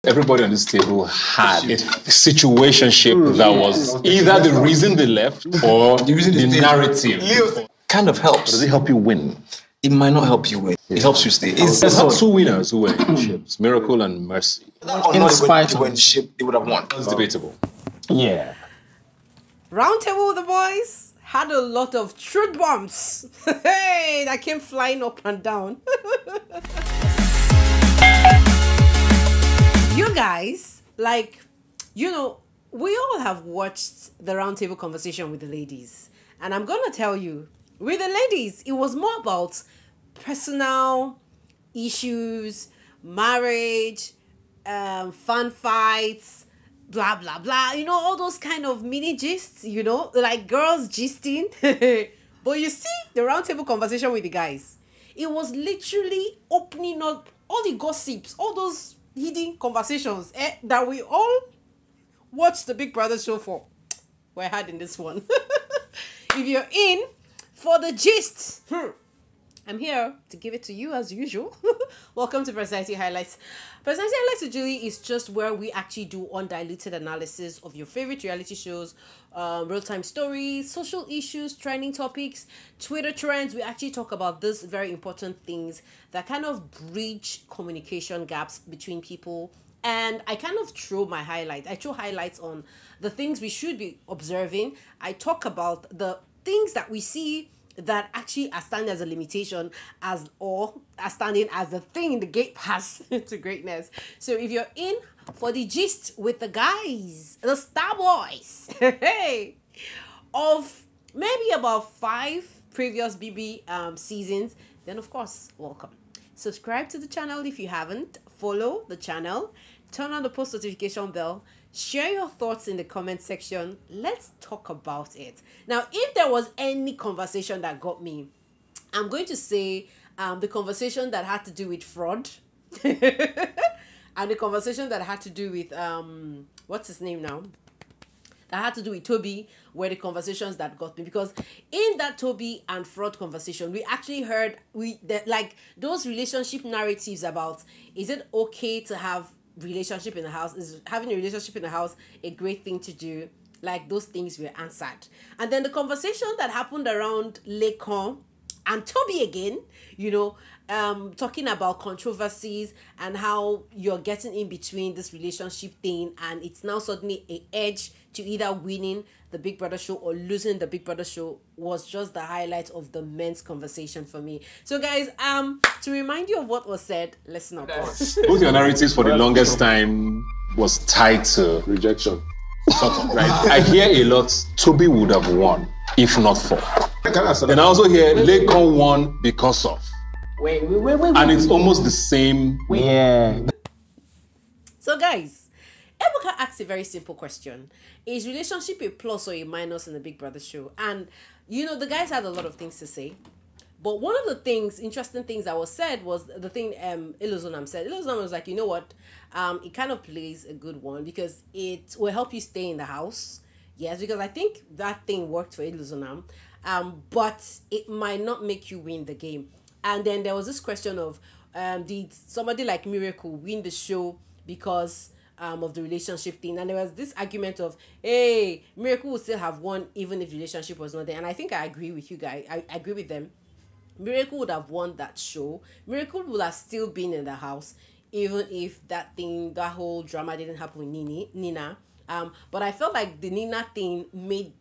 everybody on this table had a situationship that was either the reason they left or the narrative. Kind of helps. Does it help you win? It might not help you win. It helps you stay. There's two winners who were in ships, Miracle and Mercy. In spite of when ship, they would have won. It's debatable. Yeah. Roundtable with the boys had a lot of truth bombs. Hey, that came flying up and down. You guys, like, you know, we all have watched the roundtable conversation with the ladies. And I'm going to tell you, with the ladies, it was more about personal issues, marriage, fun fights, blah, blah, blah. You know, all those kind of mini gists, you know, like girls gisting. But you see, the roundtable conversation with the guys, it was literally opening up all the gossips, all those hidden conversations that we all watched the Big Brother show for. We're had in this one. If you're in for the gist, I'm here to give it to you as usual. Welcome to Personality Highlights. Personality Highlights with Julie is just where we actually do undiluted analysis of your favorite reality shows, real-time stories, social issues, trending topics, Twitter trends. We actually talk about these very important things that kind of bridge communication gaps between people. And I kind of throw my highlights. I throw highlights on the things we should be observing. I talk about the things that we see that actually are standing as a limitation or are standing as the thing in the gate pass to greatness. So if you're in for the gist with the guys, the Star Boys, of maybe about 5 previous BB seasons, then of course, welcome. Subscribe to the channel if you haven't. Follow the channel. Turn on the post notification bell. Share your thoughts in the comment section. Let's talk about it. Now, if there was any conversation that got me, I'm going to say the conversation that had to do with fraud and the conversation that had to do with, what's his name now? That had to do with Toby were the conversations that got me, because in that Toby and fraud conversation, we actually heard like those relationship narratives about, is it okay to have relationship in the house? Is having a relationship in the house a great thing to do? Like, those things were answered. And then the conversation that happened around Lekon and Toby again, you know, talking about controversies and how you're getting in between this relationship thing, and it's now suddenly an edge to either winning the Big Brother show or losing the Big Brother show, was just the highlight of the men's conversation for me. So guys, to remind you of what was said, let's not go. Both your narratives for the longest time was tied to rejection. Sort of, right? I hear a lot, Toby would have won if not for. And I also hear Lekon won because of. Wait. And it's almost the same. Yeah. So guys, Ebuka asked a very simple question. Is relationship a plus or a minus in the Big Brother show? And, you know, the guys had a lot of things to say. But one of the things, interesting things that was said was the thing Iluzonam said. Iluzonam was like, you know what? It kind of plays a good one because it will help you stay in the house. Yes, because I think that thing worked for Iluzonam. But it might not make you win the game. And then there was this question of, did somebody like Miracle win the show because of the relationship thing? And there was this argument of, hey, Miracle would still have won even if the relationship was not there. And I think I agree with you guys. I agree with them. Miracle would have won that show. Miracle would have still been in the house even if that whole drama didn't happen with Nina. But I felt like the Nina thing made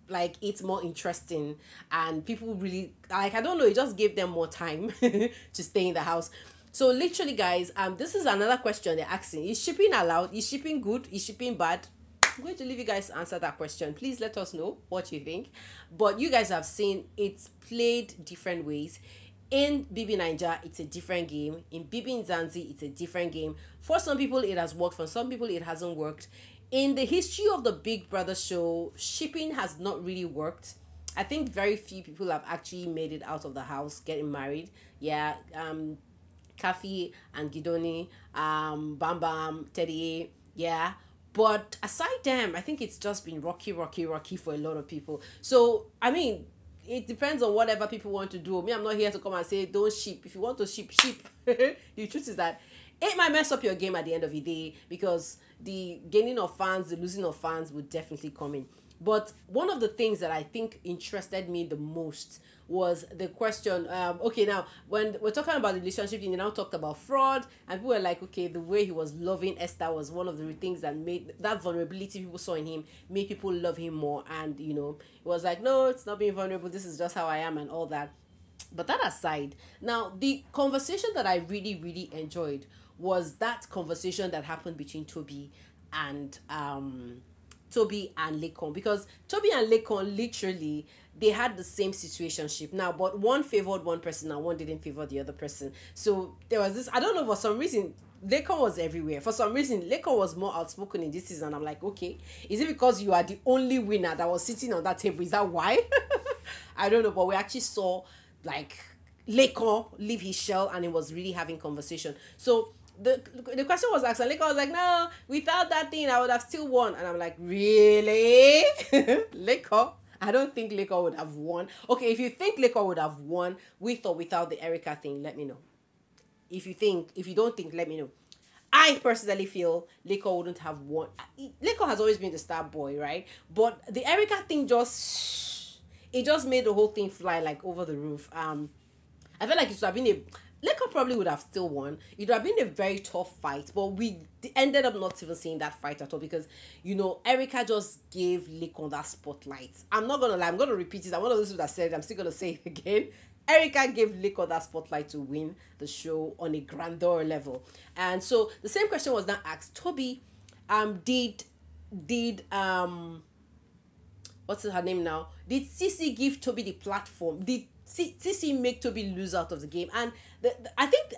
like it's more interesting, and people really, like, I don't know, it just gave them more time to stay in the house. So literally guys, this is another question they're asking. Is shipping allowed? Is shipping good? Is shipping bad? I'm going to leave you guys to answer that question. Please let us know what you think. But you guys have seen it's played different ways. In Bbnaija, it's a different game. In Zanzi, it's a different game. For some people, it has worked. For some people, it hasn't worked. In the history of the Big Brother show, shipping has not really worked. I think very few people have actually made it out of the house getting married. Yeah, Kafi and Gidoni, Bam Bam, Teddy, yeah. But aside them, I think it's just been rocky for a lot of people. So, I mean, it depends on whatever people want to do. Me, I'm not here to come and say, don't ship. If you want to ship, ship. The truth is that it might mess up your game at the end of the day, because the gaining of fans, the losing of fans would definitely come in. But one of the things that I think interested me the most was the question, okay, now when we're talking about the relationship, you now talked about fraud, and people were like, okay, the way he was loving Esther was one of the things that made that vulnerability people saw in him made people love him more. And it was like, no, it's not being vulnerable, this is just how I am and all that. But that aside, now the conversation that I really, really enjoyed was that conversation that happened between Toby and Laycon, because Toby and Laycon literally, they had the same situationship now, but one favored one person and one didn't favor the other person. So there was this, I don't know, for some reason Laycon was everywhere. For some reason Laycon was more outspoken in this season. I'm like, okay, is it because you are the only winner that was sitting on that table? Is that why? I don't know, but we actually saw like Laycon leave his shell and he was really having conversation. So the question was asked, and Laycon was like, no, without that thing I would have still won. And I'm like, really? Laycon? I don't think Laycon would have won. Okay, if you think Laycon would have won with or without the Erica thing, let me know. If you don't think, let me know. I personally feel Laycon wouldn't have won. Laycon has always been the star boy, right? But the Erica thing just made the whole thing fly like over the roof. I feel like it should have been Laycon probably would have still won. It would have been a very tough fight, but we ended up not even seeing that fight at all, because Erica just gave Laycon that spotlight. I'm not gonna lie, I'm gonna repeat it. I'm one of those who that said it, I'm still gonna say it again. Erica gave Laycon that spotlight to win the show on a grandeur level. And so the same question was now asked. Toby, did what's her name now? Did Cece give Toby the platform? Did Cece make Toby lose out of the game? And I think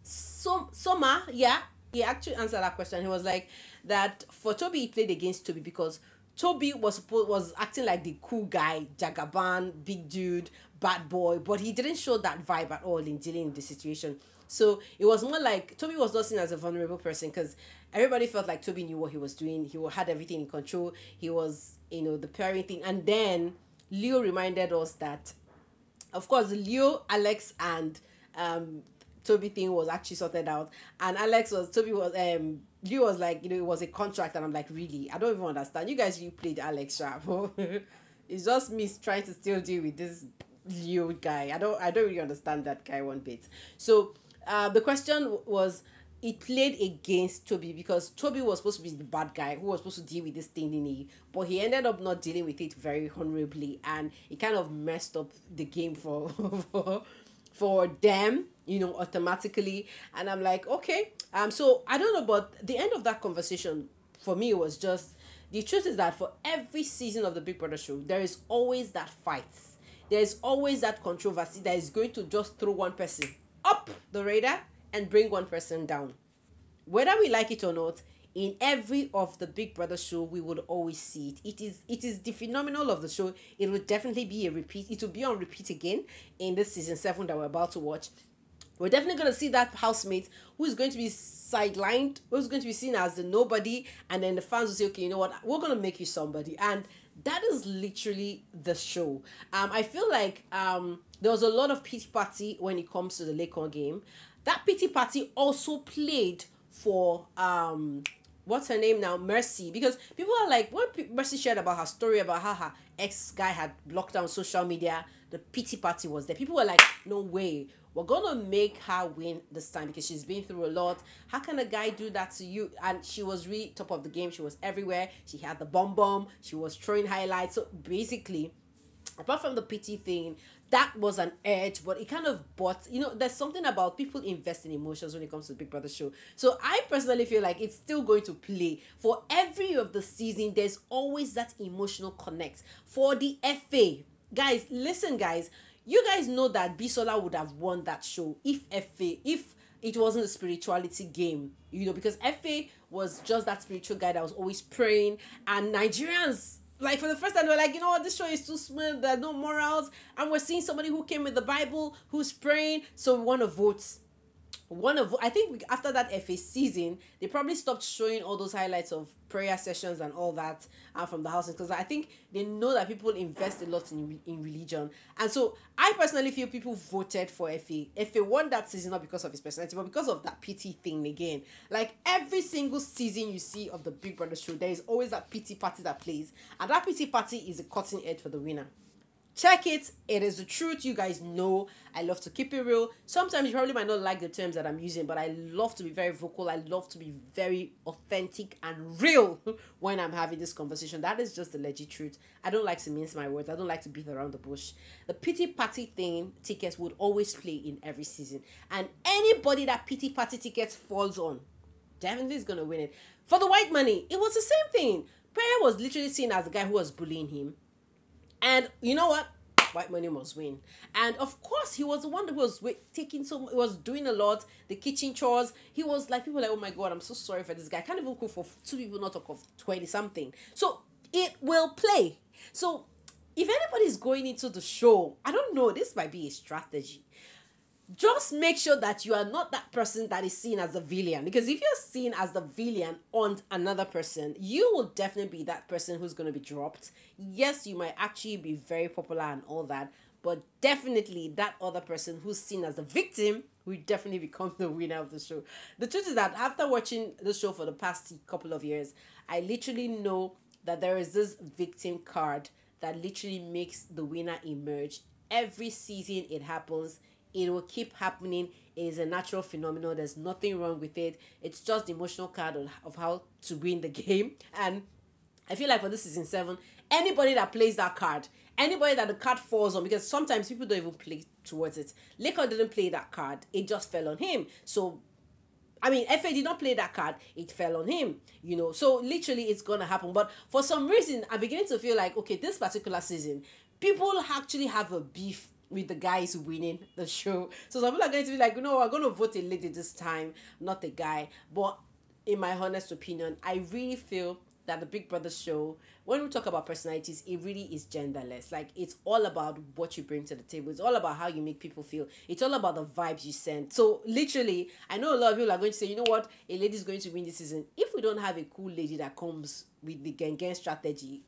Soma, yeah, he actually answered that question. He was like that for Toby, he played against Toby because Toby was acting like the cool guy, Jagaban, big dude, bad boy, but he didn't show that vibe at all in dealing with the situation. So it was more like Toby was not seen as a vulnerable person, because everybody felt like Toby knew what he was doing. He had everything in control. He was, the parenting. And then Leo reminded us that, of course, Leo, Alex, and Toby thing was actually sorted out. And Leo was like, it was a contract. And I'm like, really? I don't even understand. You guys, you played Alex sharp. It's just me trying to still deal with this Leo guy. I don't really understand that guy one bit. So the question was, it played against Toby because Toby was supposed to be the bad guy who was supposed to deal with this thing, but he ended up not dealing with it very honorably, and it kind of messed up the game for them, automatically. And I'm like, okay, so I don't know, but the end of that conversation for me was just, the truth is that for every season of the Big Brother show, there is always that fight. There is always that controversy that is going to just throw one person up the radar and bring one person down. Whether we like it or not, in every of the Big Brother show, we would always see it. It is the phenomenal of the show. It will definitely be a repeat. It will be on repeat again in this season 7 that we're about to watch. We're definitely going to see that housemate who is going to be sidelined, who's going to be seen as the nobody, and then the fans will say, okay, you know what, we're going to make you somebody. And that is literally the show. I feel like there was a lot of pity party when it comes to the Laycon game. That pity party also played for what's her name now, Mercy, because people are like, when Mercy shared about her story about how her ex guy had blocked down social media, the pity party was there. People were like, no way, we're gonna make her win this time because she's been through a lot. How can a guy do that to you? And she was really top of the game. She was everywhere. She had the bomb. She was throwing highlights. So basically, apart from the pity thing, that was an edge, but it kind of bought, there's something about people invest in emotions when it comes to the Big Brother show. So I personally feel like it's still going to play. For every of the season, there's always that emotional connect. For the FA, guys, listen, guys, you guys know that Bisola would have won that show if it wasn't a spirituality game, because FA was just that spiritual guy that was always praying, and Nigerians, like, for the first time, they were like, what, this show is too smooth, there are no morals, and we're seeing somebody who came with the Bible, who's praying, so we want to vote. I think after that FA season, they probably stopped showing all those highlights of prayer sessions and all that from the houses, because I think they know that people invest a lot in religion. And so I personally feel people voted for FA. FA won that season not because of his personality, but because of that pity thing again. Like every single season you see of the Big Brother show, there is always that pity party that plays, and that pity party is a cutting edge for the winner. Check it. It is the truth. You guys know I love to keep it real. Sometimes you probably might not like the terms that I'm using, but I love to be very vocal. I love to be very authentic and real when I'm having this conversation. That is just the legit truth. I don't like to mince my words. I don't like to beat around the bush. The pity party thing tickets would always play in every season. And anybody that pity party tickets falls on definitely is going to win it. For the white money, it was the same thing. Prayer was literally seen as the guy who was bullying him. And you know what? White money must win. And of course, he was the one that was he was doing a lot, the kitchen chores. He was like, people were like, oh my God, I'm so sorry for this guy. I can't even cook for 2 people, not talk of 20 something. So it will play. So if anybody's going into the show, I don't know, this might be a strategy. Just make sure that you are not that person that is seen as the villain. Because if you're seen as the villain on another person, you will definitely be that person who's going to be dropped. Yes, you might actually be very popular and all that, but definitely that other person who's seen as the victim will definitely become the winner of the show. The truth is that after watching the show for the past couple of years, I literally know that there is this victim card that literally makes the winner emerge. Every season it happens. It will keep happening. It is a natural phenomenon. There's nothing wrong with it. It's just the emotional card of how to win the game. And I feel like for this season 7, anybody that plays that card, anybody that the card falls on, because sometimes people don't even play towards it. Lakon didn't play that card. It just fell on him. So, I mean, FA did not play that card. It fell on him, you know. So, literally, it's going to happen. But for some reason, I'm beginning to feel like, okay, this particular season, people actually have a beef with the guys winning the show. So some people are going to be like, no, we're going to vote a lady this time, not a guy. But in my honest opinion, I really feel that the Big Brother show, when we talk about personalities, it really is genderless. Like, it's all about what you bring to the table. It's all about how you make people feel. It's all about the vibes you send. So literally, I know a lot of people are going to say, you know what, a lady is going to win this season. If we don't have a cool lady that comes with the gang strategy,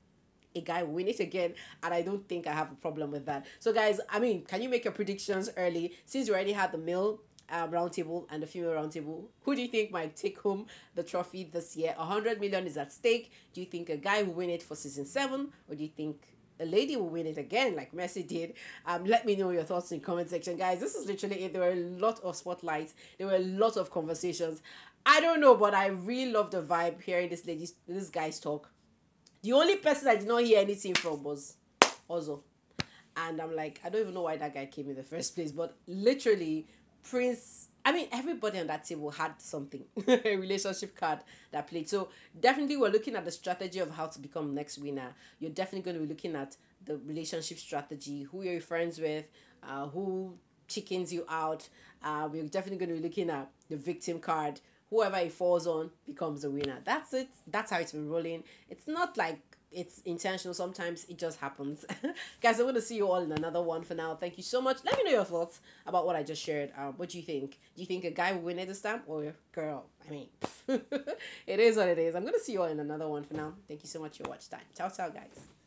a guy will win it again, and I don't think I have a problem with that. So guys, I mean, can you make your predictions early, since you already had the male roundtable and the female roundtable? Who do you think might take home the trophy this year? 100 million is at stake. Do you think a guy will win it for season 7, or do you think a lady will win it again like Messi did? Let me know your thoughts in the comment section, guys. This is literally it. There were a lot of spotlights, there were a lot of conversations. I don't know, but I really love the vibe hearing this guy's talk. The only person I did not hear anything from was Ozo. And I'm like, I don't even know why that guy came in the first place. But literally, everybody on that table had something. A relationship card that played. So definitely we're looking at the strategy of how to become next winner. You're definitely going to be looking at the relationship strategy. Who you're friends with. Who chickens you out. We're definitely going to be looking at the victim card. Whoever it falls on becomes the winner. That's it. That's how it's been rolling. It's not like it's intentional. Sometimes it just happens. Guys, I'm going to see you all in another one for now. Thank you so much. Let me know your thoughts about what I just shared. What do you think? Do you think a guy will win it this time, or a girl? I mean, it is what it is. I'm going to see you all in another one for now. Thank you so much for your watch time. Ciao, ciao, guys.